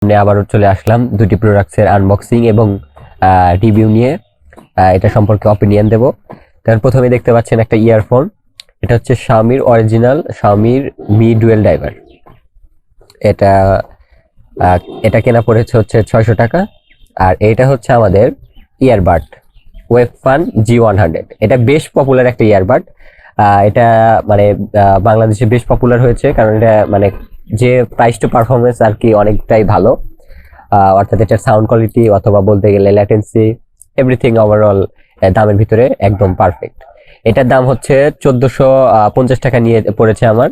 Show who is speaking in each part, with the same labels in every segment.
Speaker 1: আবারও চলে আসলাম দুটি প্রোডাক্টসের আনবক্সিং এবং রিভিউ নিয়ে। এটা সম্পর্কে অপিনিয়ন দেব। কারণ প্রথমে দেখতে পাচ্ছেন একটা ইয়ারফোন। এটা হচ্ছে শাওমির অরিজিনাল শাওমির মি ডুয়েল ডাইভার। এটা এটা কেনা পড়েছে হচ্ছে 600 টাকা। আর এটা হচ্ছে আমাদের ইয়ারবাড ওয়েভফান G100। এটা বেশ পপুলার একটা ইয়ারবাড। এটা মানে বাংলাদেশে বেশ পপুলার হয়েছে, কারণ এটা মানে যে প্রাইস টু পারফরমেন্স আর কি অনেকটাই ভালো। অর্থাৎ এটার সাউন্ড কোয়ালিটি অথবা বলতে গেলে ল্যাটেন্সি এভরিথিং ওভারঅল দামের ভিতরে একদম পারফেক্ট। এটার দাম হচ্ছে 1450 টাকা নিয়ে পড়েছে আমার।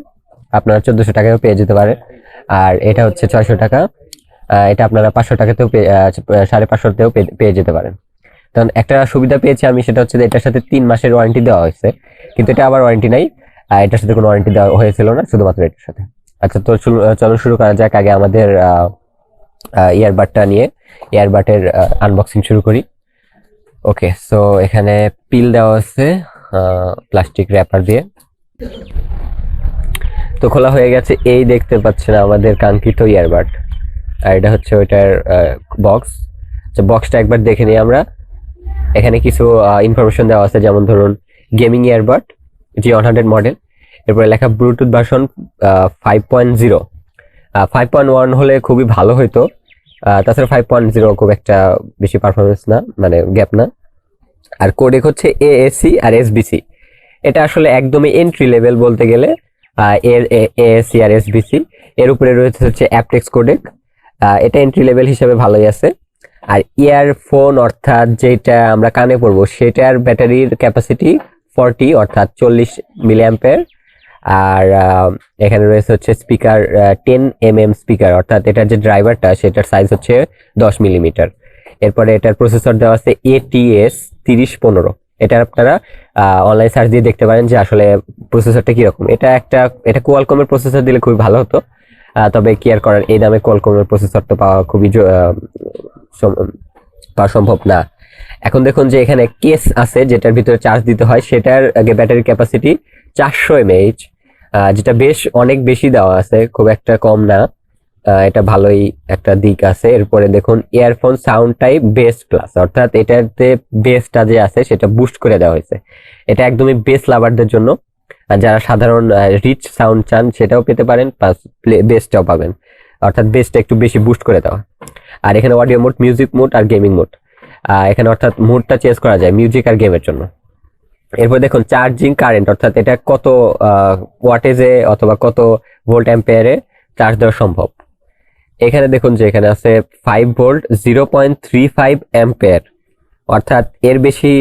Speaker 1: আপনারা 1400 টাকায়ও পেয়ে যেতে পারে। আর এটা হচ্ছে 600 টাকা। এটা আপনারা 500 টাকাতেও 550তেও পেয়ে যেতে পারেন। কারণ একটা সুবিধা পেয়েছি আমি, সেটা হচ্ছে এটার সাথে 3 মাসের ওয়ারেন্টি দেওয়া হয়েছে, কিন্তু এটা আবার ওয়ারেন্টি নাই। এটার সাথে কোনো ওয়ারেন্টি দেওয়া হয়েছিল না, শুধুমাত্র এটার সাথে। আচ্ছা, তো চলো শুরু করা যাক। আগে আমাদের ইয়ারবাডটা নিয়ে ইয়ারবাডের আনবক্সিং শুরু করি। ওকে, সো এখানে পিল দেওয়া আছে প্লাস্টিক র্যাপার দিয়ে। তো খোলা হয়ে গেছে। এই দেখতে পাচ্ছেন আমাদের কাঙ্ক্ষিত ইয়ারবাড। আর এটা হচ্ছে ওইটার বক্স। আচ্ছা, বক্সটা একবার দেখে নিই আমরা। এখানে কিছু ইনফরমেশন দেওয়া আছে, যেমন ধরুন গেমিং ইয়ারবাড G100 মডেল। এরপরে লেখা ব্লুটুথ ভার্সন 5.0। 5.1 হলে খুবই ভালো হইতো। তাছাড়া 5.0 খুব একটা বেশি পারফরমেন্স না, মানে গ্যাপ না। আর কোডেক হচ্ছে AAC আর SBC। এটা আসলে একদমই এন্ট্রি লেভেল বলতে গেলে। এর AAC আর SBC এর উপরে রয়েছে হচ্ছে অ্যাপটেক্স কোডেক। এটা এন্ট্রি লেভেল হিসেবে ভালোই আছে। আর ইয়ারফোন অর্থাৎ যেটা আমরা কানে পড়বো, সেটার ব্যাটারির ক্যাপাসিটি 40 অর্থাৎ 40 মিলি অ্যাম্পিয়ার। আর এখানে রয়েছে হচ্ছে স্পিকার 10mm স্পিকার, অর্থাৎ এটার যে ড্রাইভারটা সেটার সাইজ হচ্ছে 10 মিলিমিটার। এরপরে এটার প্রসেসর দেওয়া আছে ATS 3015। এটা আপনারা অনলাইন সার্চ দিয়ে দেখতে পারেন যে আসলে প্রসেসরটা কিরকম। এটা কোয়ালকমের প্রসেসর দিলে খুবই ভালো হতো, তবে কি আর করার, এই দামে কোয়ালকমের প্রসেসর তো পাওয়া খুবই পাওয়া সম্ভব না। এখন দেখুন যে এখানে কেস আছে যেটার ভিতরে চার্জ দিতে হয়, সেটার ব্যাটারি ক্যাপাসিটি 400 mAh, যেটা অনেক বেশি দেওয়া আছে, খুব একটা কম না। এটা ভালোই একটা দিক আছে। এরপরে দেখুন earphone sound type base plus, অর্থাৎ এটাতে বেসটা যে আছে সেটা বুস্ট করে দেওয়া হয়েছে। এটা একদমই বেস লাভারদের জন্য। যারা সাধারণ রিচ সাউন্ড চান সেটাও পেতে পারেন, প্লাস বেসটাও পাবেন, অর্থাৎ বেসটা একটু বেশি বুস্ট করে দেওয়া। আর এখানে অডিও মোড, মিউজিক মোড আর গেমিং মোড। এখানে অর্থাৎ মোডটা চেঞ্জ করা যায় মিউজিক আর গেমের জন্য। এরপর দেখুন চার্জিং কারেন্ট, অর্থাৎ এটা কত ওয়াটেজে অথবা কত ভোল্ট অ্যাম্পিয়ারে চার্জ দেওয়া সম্ভব। এখানে দেখুন যে এখানে আছে 5 ভোল্ট 0.35 অ্যাম্পিয়ার, অর্থাৎ এর বেশি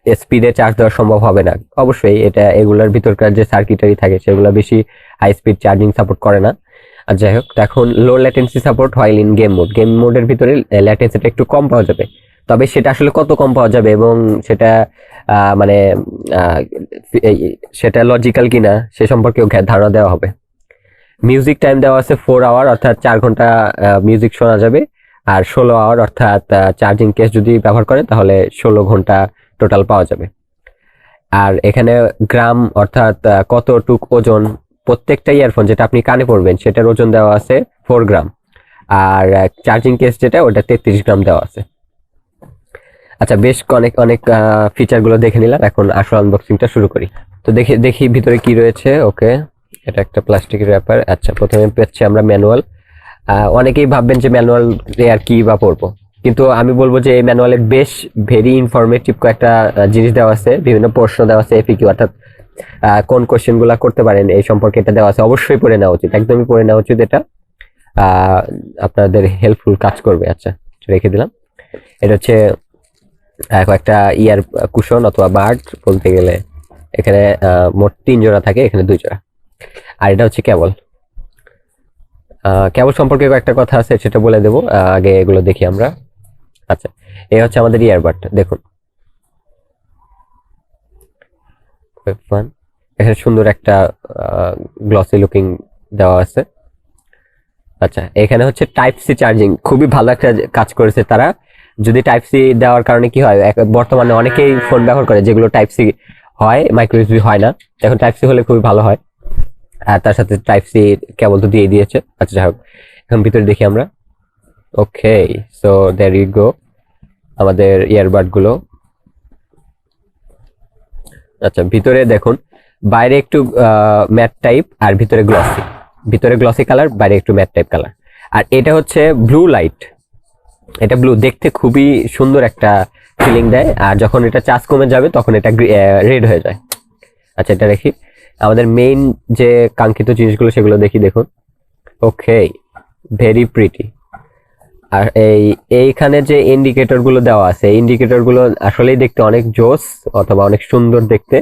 Speaker 1: স্পিডে চার্জ দেওয়া সম্ভব হবে না। অবশ্যই এটা এগুলোর ভিতরকার যে সার্কিটারি থাকে সেগুলো বেশি হাই স্পিড চার্জিং সাপোর্ট করে না। আর যাই হোক, এখন low latency support while in game মোডের ভিতরে ল্যাটেন্সিটা একটু কম পাওয়া যাবে। তবে সেটা আসলে কত কম পাওয়া যাবে এবং সেটা মানে সেটা লজিক্যাল কিনা সে সম্পর্কেও ধারণা দেওয়া হবে। মিউজিক টাইম দেওয়া আছে 4 আওয়ার, অর্থাৎ 4 ঘন্টা মিউজিক শোনা যাবে। আর 16 আওয়ার, অর্থাৎ চার্জিং কেস যদি ব্যবহার করেন তাহলে 16 ঘন্টা টোটাল পাওয়া যাবে। আর এখানে গ্রাম, অর্থাৎ কতটুক ওজন, প্রত্যেকটা ইয়ারফোন যেটা আপনি কানে পড়বেন সেটার ওজন দেওয়া আছে 4 গ্রাম। আর চার্জিং কেস যেটা, ওটা 33 গ্রাম দেওয়া আছে। আচ্ছা, বেশ অনেক ফিচারগুলো দেখে নিলাম। এখন আসল আনবক্সিংটা শুরু করি। তো দেখি ভিতরে কি রয়েছে। ওকে, এটা একটা প্লাস্টিকের র্যাপার। আচ্ছা, প্রথমে পেয়েছি আমরা ম্যানুয়াল। অনেকেই ভাববেন যে ম্যানুয়াল আর কি বা পড়বো, কিন্তু আমি বলবো যে এই ম্যানুয়ালে বেশ ভেরি ইনফরমেটিভ কয়েকটা জিনিস দেওয়া আছে, বিভিন্ন প্রশ্ন দেওয়া আছে, এফিকিউ, অর্থাৎ কোন কোশ্চেন গুলা করতে পারেন এই সম্পর্কে এটা দেওয়া আছে। অবশ্যই পড়ে নেওয়া উচিত, একদমই পড়ে নেওয়া উচিত। এটা আপনাদের হেল্পফুল কাজ করবে। আচ্ছা, রেখে দিলাম। এটা হচ্ছে কয়েকটা ইয়ার কুশন অথবা বার্ড বলতে গেলে। এখানে মোট 3 জোড়া থাকে, এখানে 2 জোড়া। আর এটা হচ্ছে কেবল। কেবল সম্পর্কে কয়েকটা কথা আছে, সেটা বলে দেবো। আগে এগুলো দেখি আমরা। আচ্ছা, এই হচ্ছে আমাদের ইয়ারবাড। দেখুন এখানে সুন্দর একটা গ্লসি লুকিং দেওয়া আছে। আচ্ছা, এখানে হচ্ছে টাইপ সি চার্জিং, খুবই ভালো একটা কাজ করেছে তারা। যদি টাইপ সি দেওয়ার কারণে কি হয়, বর্তমানে অনেকেই ফোন ব্যবহার করে যেগুলো টাইপ সি হয়, মাইক্রো ইউএসবি হয় না। এখন টাইপ সি হলে খুবই ভালো হয়। আর তার সাথে টাইপ সি কেবল তো দিয়ে দিয়েছে। আচ্ছা, যাই হোক, এখন ভিতরে দেখি আমরা। ওকে, সো দেয়ার ইউ গো আমাদের ইয়ারবাড গুলো। আচ্ছা, ভিতরে দেখুন, বাইরে একটু ম্যাট টাইপ আর ভিতরে গ্লসি কালার, বাইরে একটু ম্যাট টাইপ কালার। আর এটা হচ্ছে ব্লু লাইট, এটা ব্লু, দেখতে খুবই সুন্দর একটা ফিলিং দেয়। আর যখন এটা চার্জ কমে যাবে তখন এটা রেড হয়ে যায়। আচ্ছা, এটা দেখি আমাদের মেইন যে কাঙ্ক্ষিত জিনিসগুলো সেগুলো দেখি। দেখুন, ওকে, ভেরি প্রিটি। আর এইখানে যে ইন্ডিকেটর গুলো দেওয়া আছে, ইন্ডিকেটর গুলো আসলেই দেখতে অনেক জোস অথবা অনেক সুন্দর দেখতে।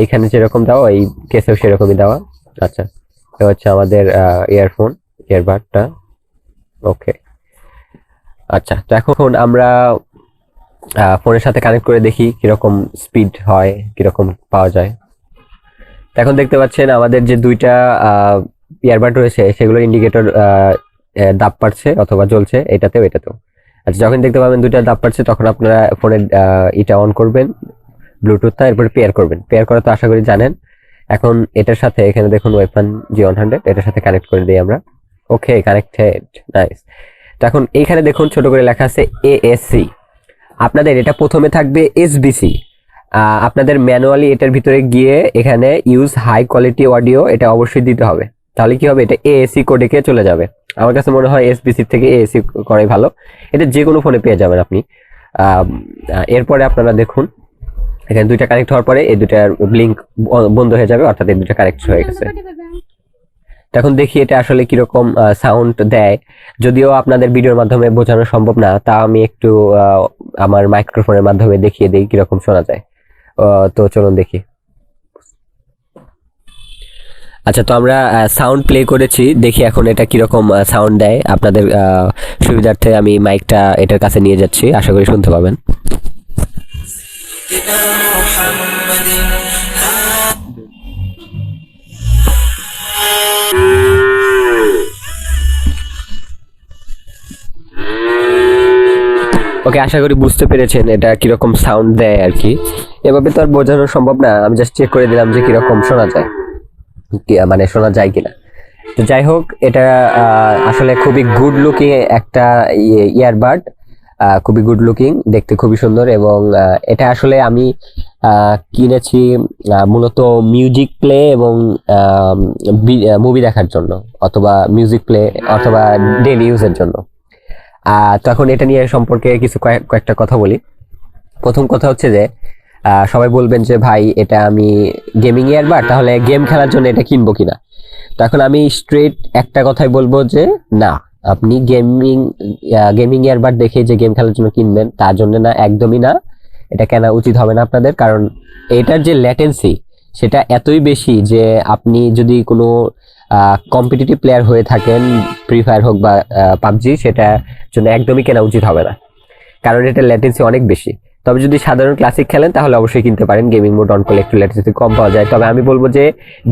Speaker 1: এইখানে যেরকম দেওয়া, এই কেসেও সেরকমই দেওয়া। আচ্ছা, এটা হচ্ছে আমাদের ইয়ারবাডটা। ওকে, আচ্ছা, তো এখন আমরা ফোনের সাথে কানেক্ট করে দেখি কিরকম স্পিড হয়, কিরকম পাওয়া যায়। তো এখন দেখতে পাচ্ছেন আমাদের যে দুইটা ইয়ারবাড রয়েছে সেগুলোর ইন্ডিকেটর দাব পাচ্ছে অথবা জ্বলছে, এটাতেও এটাতেও। আচ্ছা, যখন দেখতে পাবেন দুইটা দাব পাচ্ছে তখন আপনারা ফোনের এটা অন করবেন, ব্লুটুথটা, এরপরে পেয়ার করবেন। পেয়ার করা তো আশা করি জানেন। এখন এটার সাথে এখানে দেখুন ওয়েফান G100, এটার সাথে কানেক্ট করে দিই আমরা। ওকে, কানেক্টেড, নাইস। তো এখন এইখানে দেখুন ছোট করে লেখা আছে ASC। আপনাদের এটা প্রথমে থাকবে SBC। আপনাদের ম্যানুয়ালি এটার ভিতরে গিয়ে এখানে ইউজ হাই কোয়ালিটি অডিও এটা অবশ্যই দিতে হবে। তাহলে কি হবে, এটা AAC কোডেকে চলে যাবে। আমার কাছে মনে হয় SBC থেকে AAC করাই ভালো। এটা যে কোনো ফোনে পেয়ে যাবেন আপনি। এরপরে আপনারা দেখুন এখানে দুইটা কানেক্ট হওয়ার পরে এই দুইটার ব্লিঙ্ক বন্ধ হয়ে যাবে, অর্থাৎ এই দুইটা কানেক্ট হয়ে গেছে। এখন দেখি এটা আসলে কিরকম সাউন্ড দেয়। যদিও আপনাদের ভিডিওর মাধ্যমে বোঝানো সম্ভব না, তা আমি একটু আমার মাইক্রোফোনের মাধ্যমে দেখিয়ে দিই কিরকম শোনা যায়। তো চলুন দেখি। আচ্ছা, তো আমরা সাউন্ড প্লে করেছি, দেখি এখন এটা কিরকম সাউন্ড দেয়। আপনাদের সুবিধার্থে আমি মাইকটা এটার কাছে নিয়ে যাচ্ছি, আশা করি শুনতে পাবেন। ওকে, আশা করি বুঝতে পেরেছেন এটা কিরকম সাউন্ড দেয় আর কি। এভাবে তো আর বোঝানো সম্ভব না, আমি জাস্ট চেক করে দিলাম যে কিরকম শোনা যায়, মানে শোনা যায় কিনা। তো যাই হোক, এটা আসলে খুবই গুড লুকিং একটা ইয়ারবাড, খুবই গুড লুকিং, দেখতে খুবই সুন্দর। এবং এটা আসলে আমি কিনেছি মূলত মিউজিক প্লে এবং মুভি দেখার জন্য, অথবা মিউজিক প্লে অথবা ডেইলি ইউজের জন্য। তো এখন এটা নিয়ে সম্পর্কে কিছু কয়েকটা কথা বলি। প্রথম কথা হচ্ছে যে সবাই বলবেন যে ভাই এটা আমি গেমিং ইয়ারবাড, তাহলে গেম খেলার জন্য এটা কিনবো কিনা। তো এখন আমি স্ট্রেট একটা কথাই বলবো যে না, আপনি গেমিং ইয়ারবাড দেখে যে গেম খেলার জন্য কিনবেন তার জন্য না, একদমই না। এটা কেনা উচিত হবে না আপনাদের, কারণ এটার যে ল্যাটেন্সি সেটা এতই বেশি যে আপনি যদি কোনো কম্পিটিটিভ প্লেয়ার হয়ে থাকেন, ফ্রি ফায়ার হোক বা পাবজি, সেটা জন্য একদমই কেনা উচিত হবে না, কারণ এটা ল্যাটেন্সি অনেক বেশি। তবে যদি সাধারণ ক্লাসিক খেলেন তাহলে অবশ্যই কিনতে পারেন, গেমিং মোড অন করলে একটু ল্যাটেন্সি কম পাওয়া যায়। তবে আমি বলবো যে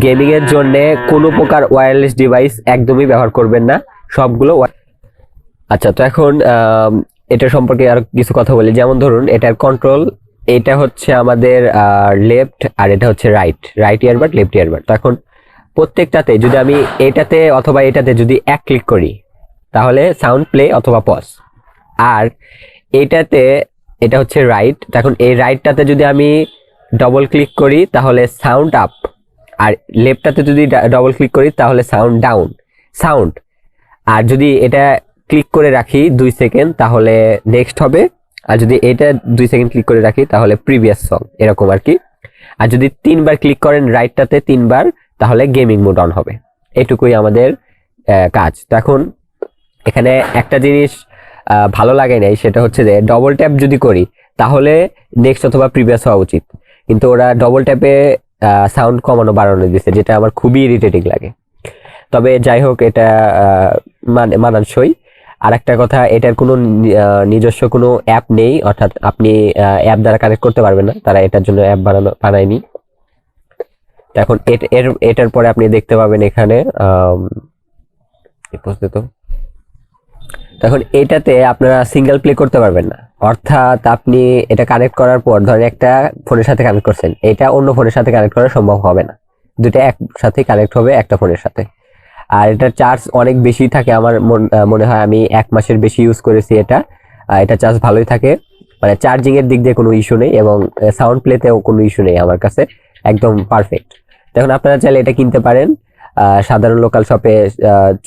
Speaker 1: গেমিং এর জন্য কোনো প্রকার ওয়্যারলেস ডিভাইস একদমই ব্যবহার করবেন না, সবগুলো। আচ্ছা, তো এখন এটা সম্পর্কে আর কিছু কথা বলি। যেমন ধরুন এটার কন্ট্রোল, এটা হচ্ছে আমাদের লেফট আর এটা হচ্ছে রাইট ইয়ারবাড, লেফট ইয়ারবাড। তো এখন প্রত্যেকটাতে যদি আমি এটাতে অথবা এটাতে যদি এক ক্লিক করি তাহলে সাউন্ড প্লে অথবা পজ। আর এটাতে এটা হচ্ছে রাইট, এখন এই রাইটটাতে যদি আমি ডবল ক্লিক করি তাহলে সাউন্ড আপ, আর লেফটটাতে যদি ডবল ক্লিক করি তাহলে সাউন্ড ডাউন সাউন্ড। আর যদি এটা ক্লিক করে রাখি 2 সেকেন্ড তাহলে নেক্সট হবে, আর যদি এটা 2 সেকেন্ড ক্লিক করে রাখি তাহলে প্রিভিয়াস সং, এরকম আর কি। আর যদি 3 বার ক্লিক করেন রাইটটাতে 3 বার তাহলে গেমিং মোড অন হবে। এটুকুই আমাদের কাজ। তো এখন এখানে একটা জিনিস ভালো লাগে নাই, সেটা হচ্ছে যে ডবল ট্যাপ যদি করি তাহলে নেক্সট অথবা প্রিভিয়াস হওয়া উচিত, কিন্তু ওরা ডবল ট্যাপে সাউন্ড কমানো বাড়ানো দিচ্ছে, যেটা আমার খুবই ইরিটেটিং লাগে। তবে যাই হোক, এটা মানানসই। আর একটা কথা, এটার কোনো নিজস্ব কোনো অ্যাপ নেই, অর্থাৎ আপনি অ্যাপ দ্বারা কানেক্ট করতে পারবেন না, তারা এটার জন্য অ্যাপ বানায়নি। এখন এটার পরে আপনি দেখতে পাবেন এখানে তখন এটাতে আপনারা সিঙ্গেল প্লে করতে পারবেন না, অর্থাৎ আপনি এটা কানেক্ট করার পর ধরেন একটা ফোনের সাথে কানেক্ট করছেন, এটা অন্য ফোনের সাথে কানেক্ট করা সম্ভব হবে না, দুটো একসাথে কানেক্ট হবে একটা ফোনের সাথে। আর এটা চার্জ অনেক বেশি থাকে, আমার মনে হয় আমি 1 মাসের বেশি ইউজ করেছি এটা। এটা চার্জ ভালোই থাকে, মানে চার্জিং এর দিক দিয়ে কোনো ইস্যু নেই এবং সাউন্ড প্লেতেও কোনো ইস্যু নেই আমার কাছে, একদম পারফেক্ট। এখন আপনারা চাইলে এটা কিনতে পারেন, সাধারণ লোকাল শপে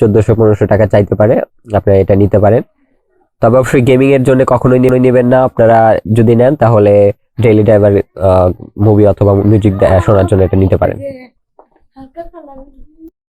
Speaker 1: 1400-1500 টাকা চাইতে পারে, আপনারা এটা নিতে পারেন। তবে অবশ্যই গেমিং এর জন্য কখনোই নেবেন না আপনারা, যদি নেন তাহলে ডেইলি ড্রাইভার মুভি অথবা মিউজিক শোনার জন্য এটা নিতে পারেন।